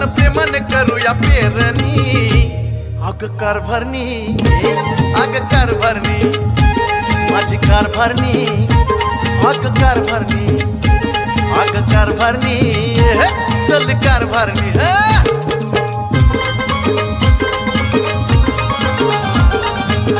आपण प्रेमाने करूया पेरणी. अग कारभारणी, अग कारभारणी, माझी कारभारणी, अग कारभारणी, अग कारभारणी, चल कारभारणी.